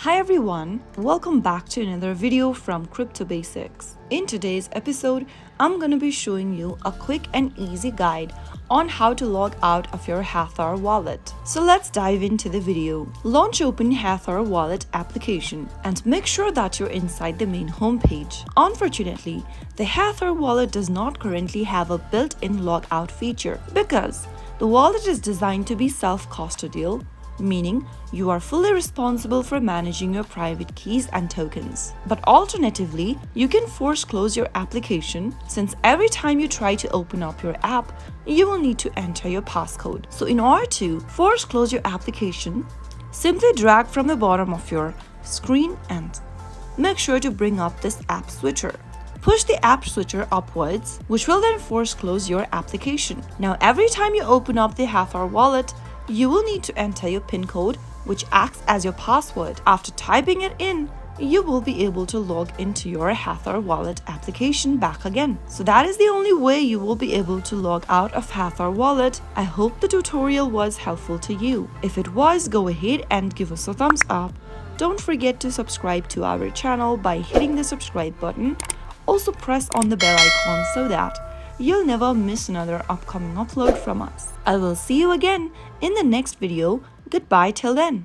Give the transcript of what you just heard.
Hi everyone, welcome back to another video from Crypto Basics. In today's episode, I'm gonna be showing you a quick and easy guide on how to log out of your Hathor wallet. So let's dive into the video. Launch open Hathor Wallet application and make sure that you're inside the main homepage. Unfortunately, the Hathor Wallet does not currently have a built-in logout feature because the wallet is designed to be self-custodial, meaning you are fully responsible for managing your private keys and tokens. But alternatively, you can force close your application since every time you try to open up your app, you will need to enter your passcode. So in order to force close your application, simply drag from the bottom of your screen and make sure to bring up this app switcher. Push the app switcher upwards, which will then force close your application. Now every time you open up the Hathor wallet, you will need to enter your PIN code, which acts as your password. After typing it in, you will be able to log into your Hathor Wallet application back again. So that is the only way you will be able to log out of Hathor Wallet. I hope the tutorial was helpful to you. If it was, go ahead and give us a thumbs up. Don't forget to subscribe to our channel by hitting the subscribe button. Also press on the bell icon so that you'll never miss another upcoming upload from us. I will see you again in the next video. Goodbye till then.